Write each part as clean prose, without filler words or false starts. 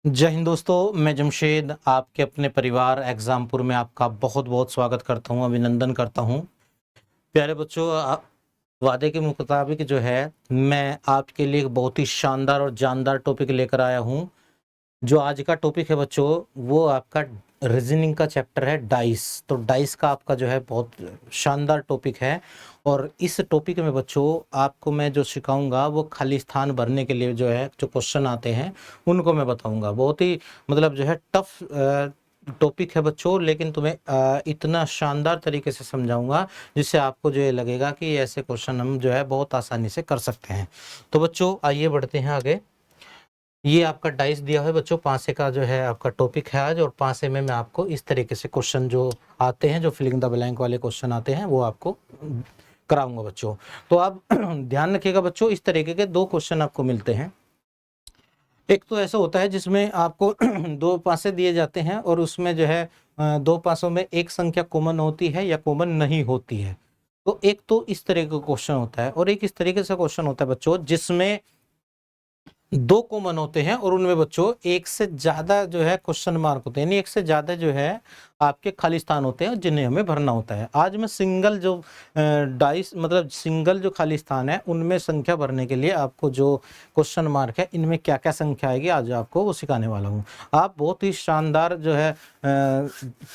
जय हिंद दोस्तों, मैं जमशेद आपके अपने परिवार एग्जामपुर में आपका बहुत बहुत स्वागत करता हूं, अभिनंदन करता हूं। प्यारे बच्चों, वादे के मुताबिक जो है मैं आपके लिए एक बहुत ही शानदार और जानदार टॉपिक लेकर आया हूं। जो आज का टॉपिक है बच्चों, वो आपका रीजनिंग का चैप्टर है डाइस। तो डाइस का आपका जो है बहुत शानदार टॉपिक है और इस टॉपिक में बच्चों आपको मैं जो सिखाऊंगा वो खाली स्थान भरने के लिए जो है जो क्वेश्चन आते हैं उनको मैं बताऊंगा। बहुत ही मतलब जो है टफ टॉपिक है बच्चों, लेकिन तुम्हें इतना शानदार तरीके से समझाऊंगा जिससे आपको जो ये लगेगा कि ऐसे क्वेश्चन हम जो है बहुत आसानी से कर सकते हैं। तो बच्चों आइए बढ़ते हैं आगे। ये आपका डाइस दिया है बच्चों, पांसे का जो है आपका टॉपिक है आज, और पांसे में मैं आपको इस तरीके से क्वेश्चन जो आते हैं, जो फिलिंग द ब्लैंक वाले क्वेश्चन आते हैं, वो आपको कराऊंगा बच्चों। तो आप ध्यान रखिएगा बच्चों, इस तरीके के दो क्वेश्चन आपको मिलते हैं। एक तो ऐसा होता है जिसमें आपको दो पासे दिए जाते हैं और उसमें जो है दो पासों में एक संख्या कॉमन होती है या कॉमन नहीं होती है। तो एक तो इस तरह का क्वेश्चन होता है और एक इस तरीके से क्वेश्चन होता है बच्चों जिसमें दो कॉमन होते हैं और उनमें बच्चों एक से ज्यादा जो है क्वेश्चन मार्क होते हैं, यानी एक से ज्यादा जो है आपके खाली स्थान होते हैं जिन्हें हमें भरना होता है। आज मैं सिंगल जो डाइस मतलब सिंगल जो खाली स्थान है उनमें संख्या भरने के लिए आपको जो क्वेश्चन मार्क है इनमें क्या क्या संख्या आएगी आज आपको वो सिखाने वाला हूँ। आप बहुत ही शानदार जो है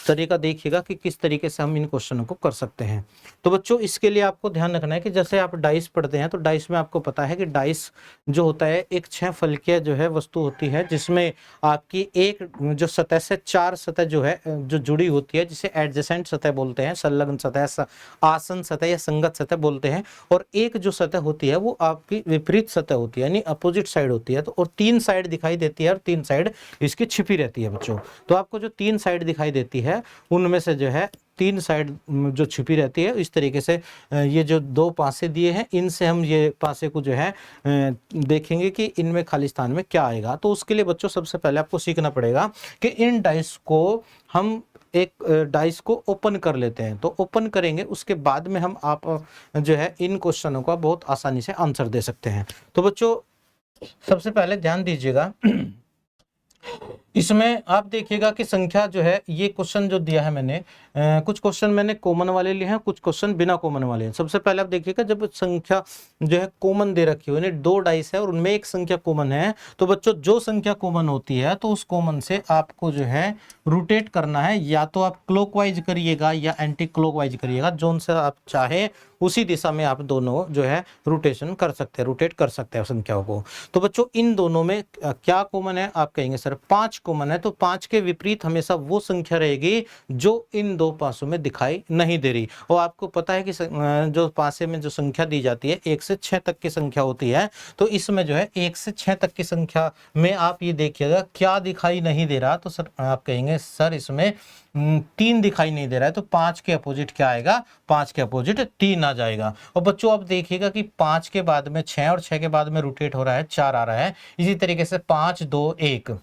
तरीका देखिएगा कि किस तरीके से हम इन क्वेश्चनों को कर सकते हैं। तो बच्चों इसके लिए आपको ध्यान रखना है कि जैसे आप डाइस पढ़ते हैं तो डाइस में आपको पता है कि डाइस जो होता है एक 6 फलकीय जो है वस्तु होती है जिसमें आपकी एक जो सतह से 4 सतह जो है जो जुड़ी होती है, जिसे एडजेसेंट सतह बोलते हैं, संलग्न सतह, आसन सतह या संगत सतह बोलते हैं। और एक जो सतह होती है वो आपकी विपरीत सतह होती है, यानी अपोजिट साइड होती है। तो और 3 साइड दिखाई देती है और 3 साइड इसकी छिपी रहती है बच्चों। तो आपको जो 3 साइड दिखाई देती है उनमें से जो है 3 साइड जो छिपी रहती है, इस तरीके से ये जो दो पासे दिए हैं इनसे हम ये पासे को जो है देखेंगे कि इनमें खाली स्थान में क्या आएगा। तो उसके लिए बच्चों सबसे पहले आपको सीखना पड़ेगा कि इन डाइस को हम एक डाइस को ओपन कर लेते हैं। तो ओपन करेंगे उसके बाद में हम आप जो है इन क्वेश्चनों का बहुत आसानी से आंसर दे सकते हैं। तो बच्चों सबसे पहले ध्यान दीजिएगा, इसमें आप देखिएगा कि संख्या जो है, ये क्वेश्चन जो दिया है मैंने कुछ क्वेश्चन मैंने कॉमन वाले लिए हैं, कुछ क्वेश्चन बिना कॉमन वाले हैं। सबसे पहले आप देखिएगा जब संख्या जो है कॉमन दे रखी हो, यानी दो डाइस है और उनमें एक संख्या कॉमन है, तो बच्चों जो संख्या कॉमन होती है तो उस कॉमन से आपको जो है रोटेट करना है। या तो आप क्लॉकवाइज करिएगा या एंटी क्लॉकवाइज करिएगा, जोन से आप चाहे उसी दिशा में आप दोनों जो है रोटेशन कर सकते हैं, रोटेट कर सकते हैं संख्याओं को। तो बच्चों इन दोनों में क्या कॉमन है? आप कहेंगे सर 5 कॉमन है। तो 5 के विपरीत हमेशा वो संख्या रहेगी जो इन दो पासों में दिखाई नहीं दे रही। और आपको पता है कि जो पासे में जो संख्या दी जाती है 1 से 6 तक की संख्या होती है। तो इसमें जो है 1 से 6 तक की संख्या में आप ये देखिएगा क्या दिखाई नहीं दे रहा। तो सर आप कहेंगे सर इसमें 3 दिखाई नहीं दे रहा है, तो 5 के अपोजिट क्या आएगा? 5 के अपोजिट 3 आ जाएगा। और बच्चों आप देखिएगा कि 5 के बाद में 6 और 6 के बाद में रोटेट हो रहा है, 4 आ रहा है। इसी तरीके से 5 2 1,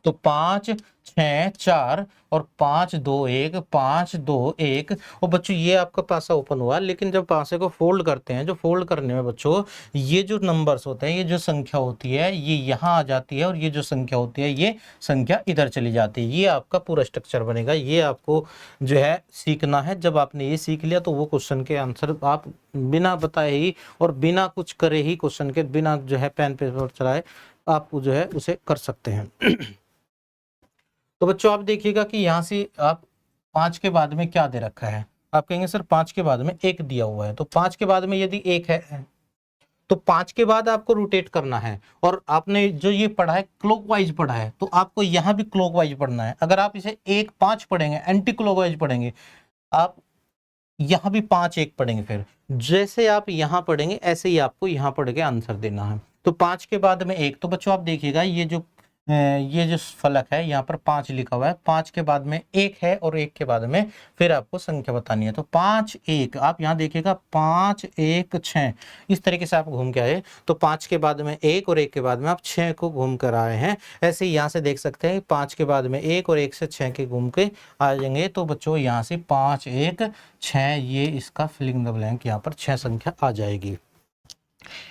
तो 5 6 4 और 5 2 1, 5 2 1। और बच्चों ये आपका पासा ओपन हुआ, लेकिन जब पासे को फोल्ड करते हैं, जो फोल्ड करने में बच्चों ये जो नंबर्स होते हैं, ये जो संख्या होती है ये यहाँ आ जाती है और ये जो संख्या होती है ये संख्या इधर चली जाती है। ये आपका पूरा स्ट्रक्चर बनेगा। ये आपको जो है सीखना है। जब आपने ये सीख लिया तो वो क्वेश्चन के आंसर आप बिना बताए ही और बिना कुछ करे ही, क्वेश्चन के बिना जो है पेन पेपर चलाए आप जो है उसे कर सकते हैं। तो बच्चों आप देखिएगा कि यहां से आप 5 के बाद में क्या दे रखा है? आप कहेंगे सर 5 के बाद में 1 दिया हुआ है। तो 5 के बाद में यदि 1 है तो 5 के बाद आपको रोटेट करना है। और आपने जो ये पढ़ा है क्लॉकवाइज पढ़ा है, तो आपको यहां भी क्लॉकवाइज पढ़ना है। अगर आप इसे 1 5 पढ़ेंगे, एंटी क्लॉकवाइज पढ़ेंगे, आप यहां भी 5 1 पढ़ेंगे, फिर जैसे आप यहां पढ़ेंगे ऐसे ही आपको यहां पढ़ के आंसर देना है। तो 5 के बाद में 1, तो बच्चों आप देखिएगा ये जो फलक है यहाँ पर 5 लिखा हुआ है, 5 के बाद में 1 है और 1 के बाद में फिर आपको संख्या बतानी है। तो 5 1, आप यहाँ देखिएगा 5 1 6, इस तरीके से आप घूम के आए। तो 5 के बाद में 1 और 1 के बाद में आप 6 को घूम कर आए हैं। ऐसे ही यहाँ से देख सकते हैं 5 के बाद में 1 और 1 से 6 के घूम के आ जाएंगे। तो बच्चों यहाँ से 5 1 6, ये इसका फिलिंग द ब्लैंक यहाँ पर 6 संख्या आ जाएगी।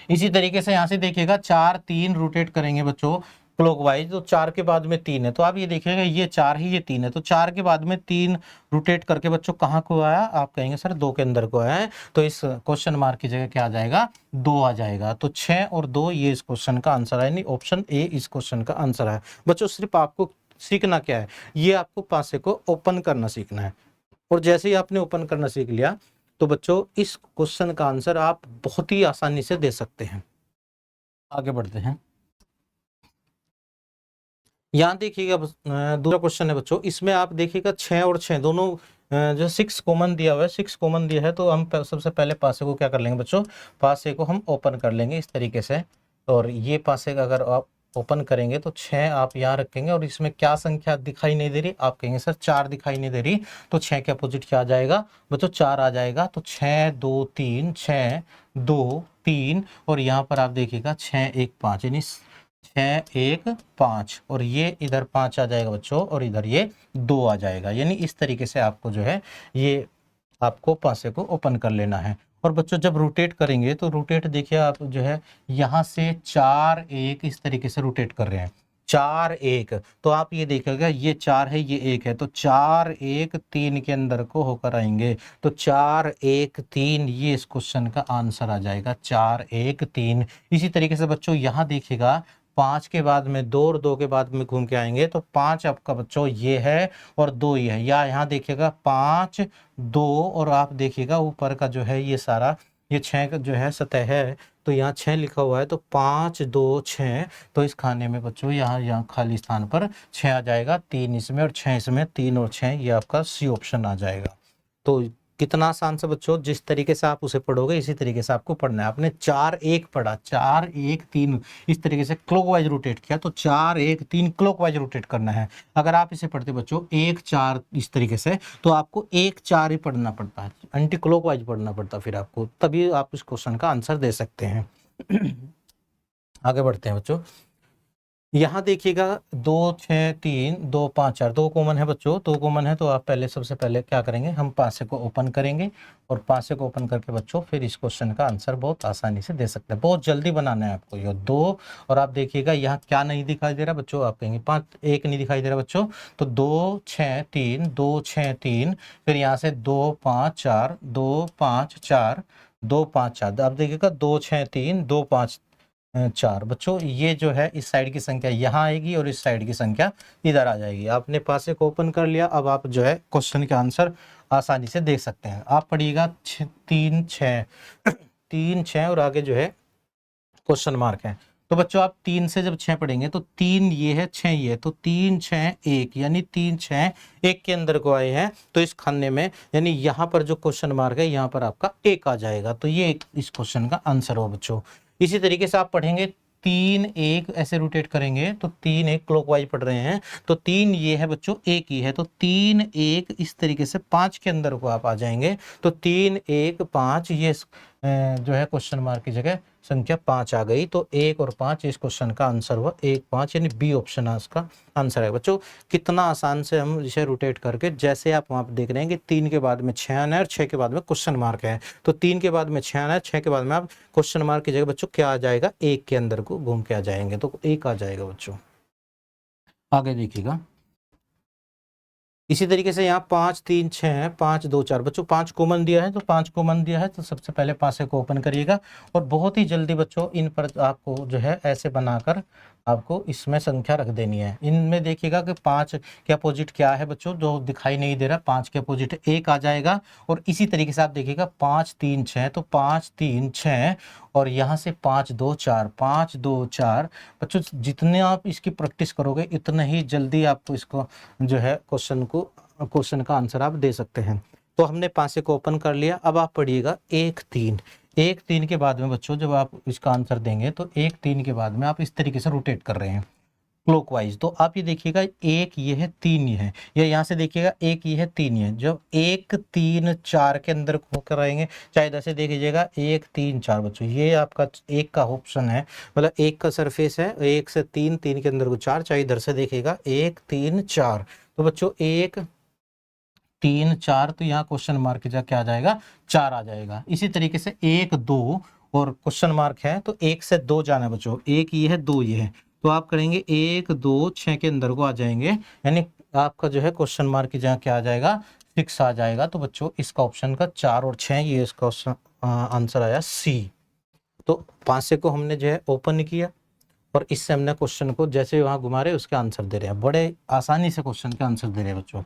इसी तरीके से यहाँ से देखिएगा 4 3 रोटेट करेंगे बच्चों, क्लॉकवाइज, तो 4 के बाद में 3 है, तो आप ये देखिएगा ये 4 है ये 3 है, तो 4 के बाद में 3 रोटेट करके बच्चों कहाँ को आया, आप कहेंगे सर 2 के अंदर को आया है, तो इस क्वेश्चन मार्क की जगह क्या आ जाएगा, 2 आ जाएगा। तो 6 और 2 ये इस क्वेश्चन का आंसर है, यानी ऑप्शन ए इस क्वेश्चन का आंसर है। बच्चों सिर्फ आपको सीखना क्या है, ये आपको पासे को ओपन करना सीखना है, और जैसे ही आपने ओपन करना सीख लिया तो बच्चों इस क्वेश्चन का आंसर आप बहुत ही आसानी से दे सकते हैं। आगे बढ़ते हैं, यहाँ देखिएगा दूसरा क्वेश्चन है बच्चों, इसमें आप देखिएगा 6 और 6 दोनों जो 6 कॉमन दिया हुआ है, 6 कॉमन दिया है, तो हम सबसे पहले पासे को क्या कर लेंगे बच्चों, पासे को हम ओपन कर लेंगे इस तरीके से, और ये पासे का अगर आप ओपन करेंगे तो 6 आप यहाँ रखेंगे, और इसमें क्या संख्या दिखाई नहीं दे रही, आप कहेंगे सर 4 दिखाई नहीं दे रही, तो 6 के अपोजिट क्या आ जाएगा बच्चों, 4 आ जाएगा। तो 6 2 3 6 2 3, और यहाँ पर आप देखिएगा 6 1 5, यानी 6 1 5, और ये इधर 5 आ जाएगा बच्चों, और इधर ये 2 आ जाएगा। यानी इस तरीके से आपको जो है ये आपको पासे को ओपन कर लेना है। और बच्चों जब रोटेट करेंगे तो रोटेट देखिए आप जो है यहाँ से 4 1 इस तरीके से रोटेट कर रहे हैं, 4 1, तो आप ये देखिएगा ये 4 है ये 1 है, तो 4 1 3 के अंदर को होकर आएंगे, तो 4 1 3 ये इस क्वेश्चन का आंसर आ जाएगा, 4 1 3। इसी तरीके से बच्चों यहाँ देखिएगा 5 के बाद में 2 और 2 के बाद में घूम के आएंगे, तो 5 आपका बच्चों ये है और 2 ये है, या यहाँ देखिएगा 5 2, और आप देखिएगा ऊपर का जो है ये सारा ये 6 का जो है सतह है, तो यहाँ 6 लिखा हुआ है, तो 5 2 6, तो इस खाने में बच्चों यहाँ खाली स्थान पर 6 आ जाएगा, 3 इसमें और 6 इसमें, 3 और 6 ये आपका सी ऑप्शन आ जाएगा। तो कितना आसान से बच्चों, जिस तरीके से आप उसे पढ़ोगे इसी तरीके से आपको पढ़ना है। आपने 4 1 पढ़ा, 4 1 3 इस तरीके से क्लॉकवाइज रोटेट किया, तो 4 1 3 क्लॉकवाइज रोटेट करना है। अगर आप इसे पढ़ते बच्चों 1 4 इस तरीके से, तो आपको 1 4 ही पढ़ना पड़ता है, एंटी क्लॉकवाइज पढ़ना पड़ता फिर आपको, तभी आप इस क्वेश्चन का आंसर दे सकते हैं। आगे बढ़ते हैं बच्चों, यहाँ देखिएगा 2 6 3 2 5 4 2 कॉमन है बच्चों, 2 कॉमन है, तो आप पहले सबसे पहले क्या करेंगे, हम पासे को ओपन करेंगे, और पासे को ओपन करके बच्चों फिर इस क्वेश्चन का आंसर बहुत आसानी से दे सकते हैं। बहुत जल्दी बनाना है आपको ये 2, और आप देखिएगा यहाँ क्या नहीं दिखाई दे रहा बच्चों, आप कहेंगे 5 1 नहीं दिखाई दे रहा बच्चों, तो 2 6 3 2 6 3, फिर यहाँ से 2 5 4 2 5 4 2 5 4, आप देखिएगा 2 6 3 2 5 4 बच्चों, ये जो है इस साइड की संख्या यहाँ आएगी और इस साइड की संख्या इधर आ जाएगी। आपने पासे को ओपन कर लिया, अब आप जो है क्वेश्चन के आंसर आसानी से देख सकते हैं। आप पढ़िएगा 3 6 3 6, और आगे जो है क्वेश्चन मार्क है, तो बच्चों आप 3 से जब 6 पढ़ेंगे तो 3 ये है 6 ये है, तो 3 6 1, यानी 3 6 1 के अंदर को आए हैं, तो इस खाने में यानी यहाँ पर जो क्वेश्चन मार्क है यहाँ पर आपका 1 आ जाएगा, तो ये इस क्वेश्चन का आंसर हो बच्चों। इसी तरीके से आप पढ़ेंगे 3 1 ऐसे रोटेट करेंगे, तो 3 1 क्लॉकवाइज पढ़ रहे हैं, तो 3 ये है बच्चों 1 ही है, तो 3 1 इस तरीके से 5 के अंदर को आप आ जाएंगे, तो 3 1 5 ये जो है क्वेश्चन मार्क की जगह संख्या 5 आ गई, तो 1 और 5 इस क्वेश्चन का आंसर हुआ 1 5, यानी बी ऑप्शन है इसका आंसर है बच्चों। कितना आसान से हम इसे रोटेट करके, जैसे आप वहां पर देख रहे हैं कि 3 के बाद में 6 आना है और 6 के बाद में क्वेश्चन मार्क है, तो 3 के बाद में 6 आना है, 6 के बाद में आप क्वेश्चन मार्क की जगह बच्चों क्या आ जाएगा, 1 के अंदर को घूम के आ जाएंगे, तो 1 आ जाएगा बच्चों। आगे देखिएगा, इसी तरीके से यहाँ 5 3 6 है, 5 2 4 बच्चों 5 कॉमन दिया है, तो 5 कॉमन दिया है, तो सबसे पहले पासे को ओपन करिएगा, और बहुत ही जल्दी बच्चों इन पर आपको जो है ऐसे बनाकर आपको इसमें संख्या रख देनी है। इनमें देखिएगा कि 5 के अपोजिट क्या है बच्चों, जो दिखाई नहीं दे रहा, 5 के अपोजिट 1 आ जाएगा, और इसी तरीके से आप देखिएगा 5 3 6, तो 5 3 6, और यहाँ से 5 2 4 5 2 4 बच्चों, जितने आप इसकी प्रैक्टिस करोगे इतना ही जल्दी आपको इसको जो है क्वेश्चन का आंसर आप दे सकते हैं। तो हमने पासे को ओपन कर लिया, अब आप पढ़िएगा 1 3, 1 3 के बाद में बच्चों जब आप इसका आंसर देंगे तो 1 3 के बाद में आप इस तरीके से रोटेट कर रहे हैं क्लॉकवाइज, तो आप ये देखिएगा 1 ये है 3 ये है, या यहाँ से देखिएगा 1 ये है 3 ये है, जब 1 3 4 के अंदर होकर आएंगे, चाहे इधर से देखिएगा 1 3 4 बच्चों, ये आपका 1 का ऑप्शन है, मतलब 1 का सरफेस है, 1 से 3 3 के अंदर को 4, चाहे इधर से देखिएगा 1 3 4, तो बच्चों 1 3 4, तो यहाँ क्वेश्चन मार्क की जगह क्या आ जाएगा, 4 आ जाएगा। इसी तरीके से 1 2 और क्वेश्चन मार्क है, तो 1 से 2 जाना है बच्चों, 1 ये है 2 ये है, तो आप करेंगे 1 2 6 के अंदर को आ जाएंगे, यानी आपका जो है क्वेश्चन मार्क की जगह क्या आ जाएगा, 6 आ जाएगा। तो बच्चों इसका ऑप्शन का 4 और 6 ये इसका आंसर आया सी। तो 5 को हमने जो है ओपन किया और इससे हमने क्वेश्चन को जैसे वहां घुमा रहे उसके आंसर दे रहे हैं, बड़े आसानी से क्वेश्चन के आंसर दे रहे हैं बच्चों।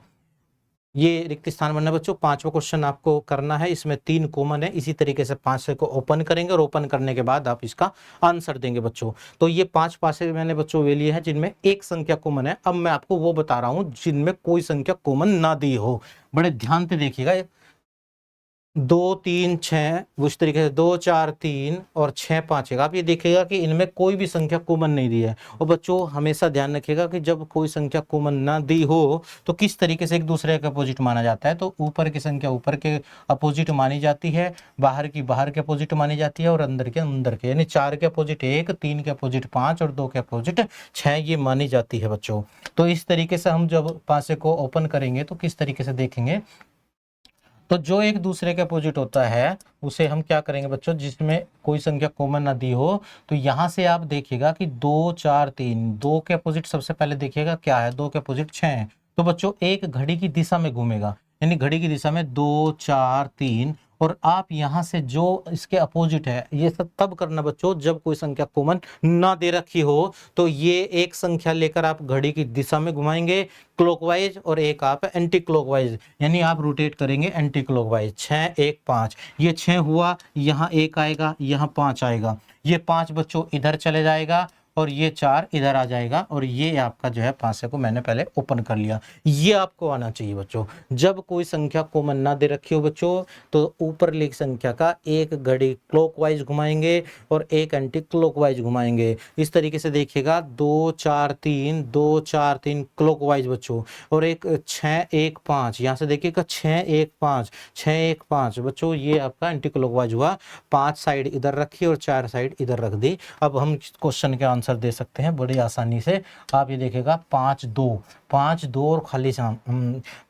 ये रिक्त स्थान बनना बच्चों 5वां क्वेश्चन आपको करना है, इसमें 3 कॉमन है। इसी तरीके से 5 को ओपन करेंगे और ओपन करने के बाद आप इसका आंसर देंगे बच्चों। तो ये 5 पासे मैंने बच्चों वे लिए हैं जिनमें एक संख्या कॉमन है। अब मैं आपको वो बता रहा हूं जिनमें कोई संख्या कॉमन ना दी हो। बड़े ध्यान से देखिएगा, 2 3 6 उस तरीके से 2 4 3 और 6 5 है। आप ये देखिएगा कि इनमें कोई भी संख्या कॉमन नहीं दी है। और बच्चों हमेशा ध्यान रखिएगा कि जब कोई संख्या कॉमन ना दी हो तो किस तरीके से एक दूसरे के अपोजिट माना जाता है। तो ऊपर की संख्या ऊपर के अपोजिट मानी जाती है, बाहर की बाहर के अपोजिट मानी जाती है और अंदर के, यानी 4 के अपोजिट 1, 3 के अपोजिट 5 और 2 के अपोजिट 6 ये मानी जाती है बच्चों। तो इस तरीके से हम जब 5 को ओपन करेंगे तो किस तरीके से देखेंगे, तो जो एक दूसरे के अपोजिट होता है उसे हम क्या करेंगे बच्चों, जिसमें कोई संख्या कॉमन ना दी हो। तो यहां से आप देखिएगा कि 2 4 3, 2 के अपोजिट सबसे पहले देखिएगा क्या है, 2 के अपोजिट 6 है। तो बच्चों एक घड़ी की दिशा में घूमेगा, यानी घड़ी की दिशा में 2 4 3, और आप यहां से जो इसके अपोजिट है ये सब तब करना बच्चों जब कोई संख्या कॉमन ना दे रखी हो। तो ये एक संख्या लेकर आप घड़ी की दिशा में घुमाएंगे क्लॉकवाइज और एक आप एंटी क्लॉकवाइज, यानी आप रोटेट करेंगे एंटी क्लॉकवाइज। 6 1 5, ये 6 हुआ, यहाँ 1 आएगा, यहाँ 5 आएगा, ये 5 बच्चों इधर चले जाएगा और ये 4 इधर आ जाएगा, और ये आपका जो है 5 को मैंने पहले ओपन कर लिया। ये आपको आना चाहिए बच्चों। जब कोई संख्या कॉमन ना दे रखी हो बच्चों तो ऊपर लिखी संख्या का एक घड़ी क्लॉकवाइज घुमाएंगे और एक एंटी क्लॉकवाइज घुमाएंगे। इस तरीके से देखिएगा 2 4 3, 2 4 3 क्लॉकवाइज बच्चों, और एक 6 1 5, यहाँ से देखिएगा 6 1 5, 6 1 5 बच्चों, ये आपका एंटी क्लॉकवाइज हुआ। 5 साइड इधर रखी और 4 साइड इधर रख दी। अब हम क्वेश्चन के आंसर दे सकते हैं बड़ी आसानी से। आप ये देखिएगा 5 2, 5 2 और खाली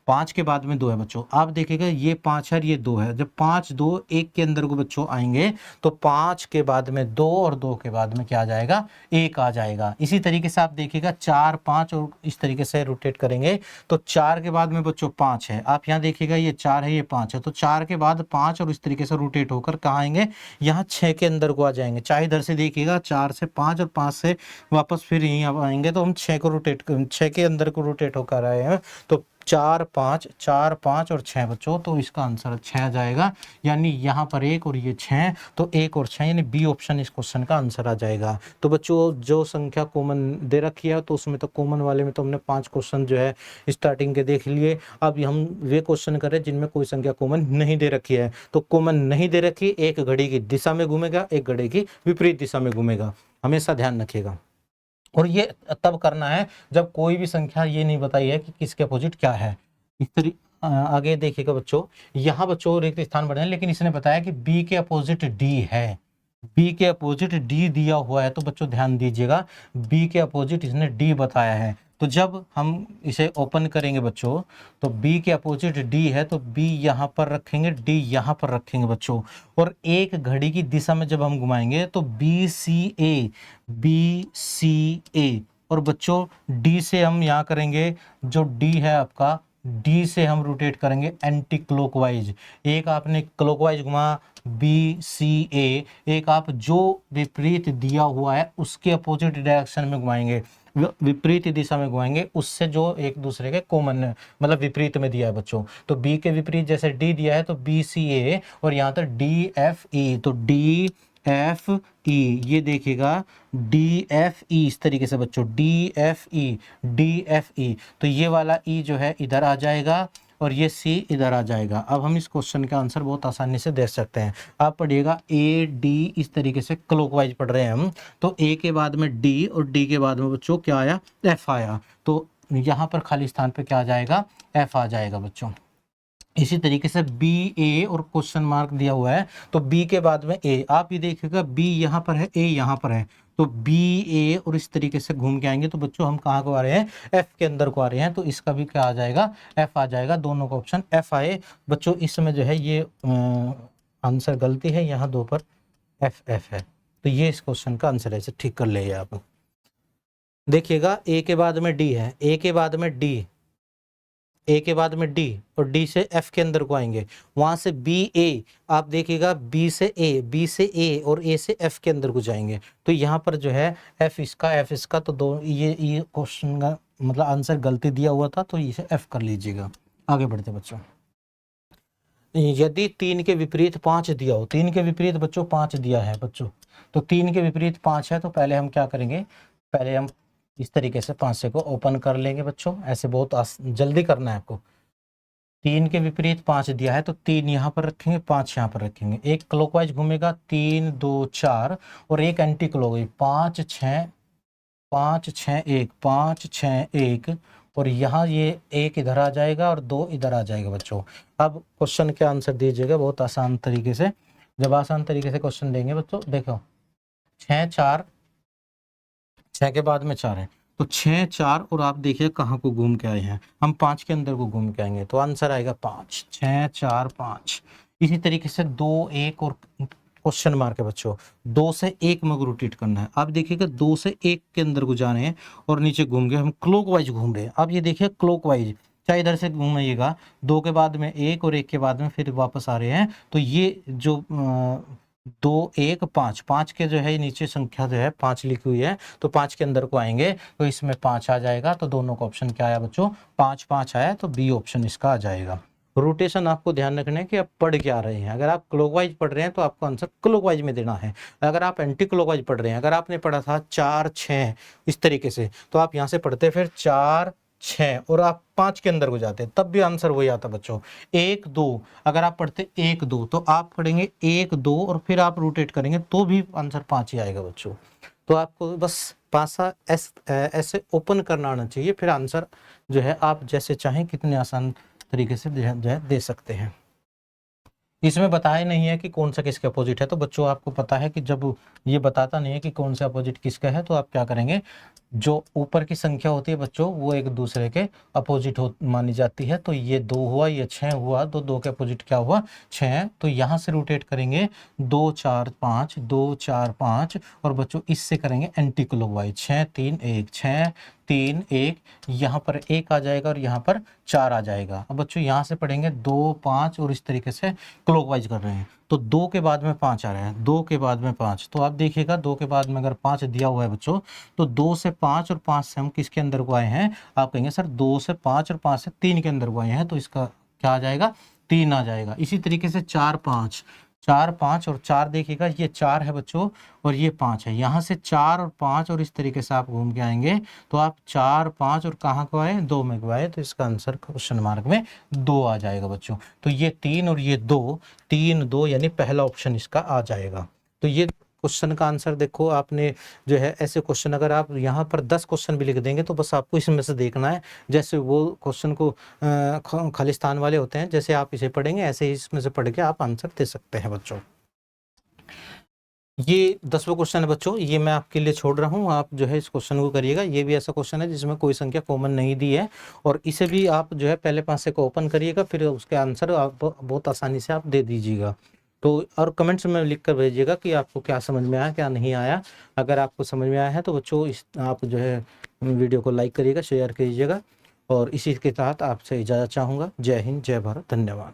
5 के बाद में 2 है बच्चों। आप देखिएगा ये 5 है, ये 2 है। जब 5 2 1 के अंदर को बच्चों आएंगे तो 5 के बाद में 2 और 2 के बाद में क्या आ जाएगा, 1 आ जाएगा। इसी तरीके से आप देखिएगा 4 5 और इस तरीके से रोटेट करेंगे तो 4 के बाद में बच्चों 5 है। आप यहाँ देखिएगा ये 4 है, ये 5 है, तो 4 के बाद 5 और इस तरीके से रोटेट होकर कहाँ आएंगे, यहाँ 6 के अंदर को आ जाएंगे। चाहे इधर से देखिएगा 4 से 5 और 5 से वापस फिर यहीं आएंगे, तो हम 6 को रोटेट 6 के अंदर को रोटेट होकर आए हैं। तो 4 5 और 6 बच्चों, तो इसका आंसर 6 आ जाएगा, यानी यहाँ पर 1 और ये 6, तो 1 और 6 यानी बी ऑप्शन इस क्वेश्चन का आंसर आ जाएगा। तो बच्चों जो संख्या कॉमन दे रखी है तो उसमें तो कॉमन वाले में तो हमने 5 क्वेश्चन जो है स्टार्टिंग के देख लिए। अब हम वे क्वेश्चन करें जिनमें कोई संख्या कॉमन नहीं दे रखी है। तो कॉमन नहीं दे रखी, एक घड़ी की दिशा में घूमेगा, एक घड़ी की विपरीत दिशा में घूमेगा, हमेशा ध्यान रखिएगा। और ये तब करना है जब कोई भी संख्या ये नहीं बताई है कि किसके अपोजिट क्या है। इस तरीके आगे देखिएगा बच्चों, यहाँ बच्चों रिक्त स्थान बने, लेकिन इसने बताया कि बी के अपोजिट डी है, बी के अपोजिट डी दिया हुआ है। तो बच्चों ध्यान दीजिएगा, बी के अपोजिट इसने डी बताया है। तो जब हम इसे ओपन करेंगे बच्चों तो बी के अपोजिट डी है, तो बी यहाँ पर रखेंगे, डी यहाँ पर रखेंगे बच्चों, और एक घड़ी की दिशा में जब हम घुमाएंगे तो बी सी ए, और बच्चों डी से हम यहाँ करेंगे, जो डी है आपका डी से हम रोटेट करेंगे एंटी क्लॉकवाइज। एक आपने क्लॉकवाइज घुमा बी सी ए, एक आप जो विपरीत दिया हुआ है उसके अपोजिट डायरेक्शन में घुमाएंगे, विपरीत दिशा में घुमाएंगे, उससे जो एक दूसरे के कॉमन मतलब विपरीत में दिया है बच्चों। तो बी के विपरीत जैसे डी दिया है तो बी सी ए, और यहाँ तक डी एफ ई, तो डी एफ ई, ये देखिएगा डी एफ ई, इस तरीके से बच्चों डी एफ ई, तो ये वाला ई जो है इधर आ जाएगा और ये सी इधर आ जाएगा। अब हम इस क्वेश्चन का आंसर बहुत आसानी से दे सकते हैं। आप पढ़िएगा ए डी, इस तरीके से क्लॉकवाइज पढ़ रहे हैं हम, तो ए के बाद में डी और डी के बाद में बच्चों क्या आया, एफ आया, तो यहाँ पर खाली स्थान पे क्या आ जाएगा, एफ आ जाएगा बच्चों। इसी तरीके से बी ए और क्वेश्चन मार्क दिया हुआ है तो बी के बाद में ए, आप ये देखिएगा बी यहाँ पर है, ए यहाँ पर है, तो बी ए और इस तरीके से घूम के आएंगे तो बच्चों हम कहाँ को आ रहे हैं, एफ के अंदर को आ रहे हैं, तो इसका भी क्या आ जाएगा, एफ आ जाएगा। दोनों का ऑप्शन एफ आए बच्चों। इसमें जो है ये आंसर गलती है, यहाँ 2 पर एफ है, तो ये इस क्वेश्चन का आंसर है, इसे ठीक कर ले आप। देखिएगा ए के बाद में डी है, ए के बाद में डी, ए के बाद में डी और डी से एफ के अंदर को आएंगे, वहां से बी ए, आप देखिएगा बी से ए, बी से ए और ए से एफ के अंदर को जाएंगे। तो यहाँ पर जो है एफ इसका तो दो ये क्वेश्चन का मतलब आंसर गलती दिया हुआ था, तो इसे एफ कर लीजिएगा। आगे बढ़ते बच्चों, यदि 3 के विपरीत 5 दिया हो, 3 के विपरीत बच्चों 5 दिया है बच्चों, तो 3 के विपरीत 5 है, तो पहले हम क्या करेंगे, पहले हम इस तरीके से 5 से को ओपन कर लेंगे बच्चों, ऐसे बहुत जल्दी करना है आपको। 3 के विपरीत 5 दिया है तो 3 यहाँ पर रखेंगे, 5 यहाँ पर रखेंगे, एक क्लॉकवाइज घूमेगा 3 2 4 और एक एंटी क्लॉकवाइज 5 6 5 6 1 5 6 1 और यहाँ ये एक इधर आ जाएगा और 2 इधर आ जाएगा बच्चों। अब क्वेश्चन के आंसर दीजिएगा बहुत आसान तरीके से। जब आसान तरीके से क्वेश्चन देंगे बच्चों, देखो 6 4, 6 के बाद में 4 है तो 6 4 और आप देखिए कहाँ को घूम के आए हैं, हम 5 के अंदर को घूम के आएंगे तो आंसर आएगा 5, 6 4 5। इसी तरीके से 2 1 और क्वेश्चन मार्क है बच्चों, 2 से 1 में रोटेट करना है। अब देखिएगा 2 से 1 के अंदर को जाने हैं और नीचे घूम गए, हम क्लॉकवाइज घूम रहे हैं। अब ये देखिए क्लॉकवाइज, चाहे इधर से घूमिएगा, 2 के बाद में 1 और 1 के बाद में फिर वापस आ रहे हैं, तो ये जो 2 1 5 5 के जो है नीचे संख्या जो है 5 लिखी हुई है, तो 5 के अंदर को आएंगे तो इसमें 5 आ जाएगा। तो दोनों का ऑप्शन क्या आया बच्चों, 5 5 आया, तो बी ऑप्शन इसका आ जाएगा। रोटेशन आपको ध्यान रखना है कि आप पढ़ क्या रहे हैं। अगर आप क्लॉकवाइज पढ़ रहे हैं तो आपको आंसर क्लॉकवाइज में देना है। अगर आप एंटी क्लॉकवाइज पढ़ रहे हैं, अगर आपने पढ़ा था 4 6 इस तरीके से, तो आप यहाँ से पढ़ते फिर 4 6 और आप 5 के अंदर को जाते, तब भी आंसर वही आता बच्चों। 1 2, अगर आप पढ़ते 1 2 तो आप पढ़ेंगे 1 2 और फिर आप रोटेट करेंगे तो भी आंसर 5 ही आएगा बच्चों। तो आपको बस पासा ऐसे ओपन करना आना चाहिए, फिर आंसर जो है आप जैसे चाहें कितने आसान तरीके से जो है दे सकते हैं। इसमें बताया नहीं है कि कौन सा किसके अपोजिट है, तो बच्चों आपको पता है कि जब ये बताता नहीं है कि कौन सा अपोजिट किसका है, तो आप क्या करेंगे, जो ऊपर की संख्या होती है बच्चों वो एक दूसरे के अपोजिट मानी जाती है। तो ये 2 हुआ, ये 6 हुआ, तो 2 के अपोजिट क्या हुआ 6, तो यहाँ से रोटेट करेंगे 2 4 5 2 4 5 और बच्चों इससे करेंगे एंटी क्लॉकवाइज 6 3 1 6 3 1, यहाँ पर 1 आ जाएगा और यहाँ पर 4 आ जाएगा। अब बच्चों यहाँ से पढ़ेंगे 2 5 और इस तरीके से क्लॉकवाइज कर रहे हैं, तो 2 के बाद में 5 आ रहे हैं, 2 के बाद में 5, तो आप देखिएगा 2 के बाद में अगर 5 दिया हुआ है बच्चों, तो 2 से 5 और 5 से हम किसके अंदर को आए हैं, आप कहेंगे सर 2 से 5 और 5 से 3 के अंदर को आए हैं, तो इसका क्या आ जाएगा 3 आ जाएगा। इसी तरीके से 4 5 4 5 और 4 देखिएगा, ये 4 है बच्चों और ये 5 है, यहाँ से 4 और 5 और इस तरीके से आप घूम के आएंगे तो आप 4 5 और कहाँ को आए 2 में को आए, तो इसका आंसर क्वेश्चन मार्क में 2 आ जाएगा बच्चों। तो ये 3 और ये 2 3 2 यानी पहला ऑप्शन इसका आ जाएगा। तो ये क्वेश्चन का आंसर देखो आपने जो है, ऐसे क्वेश्चन अगर आप यहाँ पर 10 क्वेश्चन भी लिख देंगे तो बस आपको इसमें से देखना है, जैसे वो क्वेश्चन को खालिस्तान वाले होते हैं, जैसे आप इसे पढ़ेंगे ऐसे ही इसमें से पढ़ के आप आंसर दे सकते हैं बच्चों। ये 10वां क्वेश्चन है बच्चों, ये मैं आपके लिए छोड़ रहा हूँ, आप जो है इस क्वेश्चन को करिएगा। ये भी ऐसा क्वेश्चन है जिसमें कोई संख्या कॉमन नहीं दी है और इसे भी आप जो है पहले पासे को ओपन करिएगा, फिर उसके आंसर आप बहुत आसानी से आप दे दीजिएगा। तो और कमेंट्स में लिख कर भेजिएगा कि आपको क्या समझ में आया क्या नहीं आया। अगर आपको समझ में आया है तो बच्चों आप जो है वीडियो को लाइक करिएगा, शेयर कीजिएगा और इसी के साथ आपसे इजाज़त चाहूँगा। जय हिंद, जय भारत, धन्यवाद।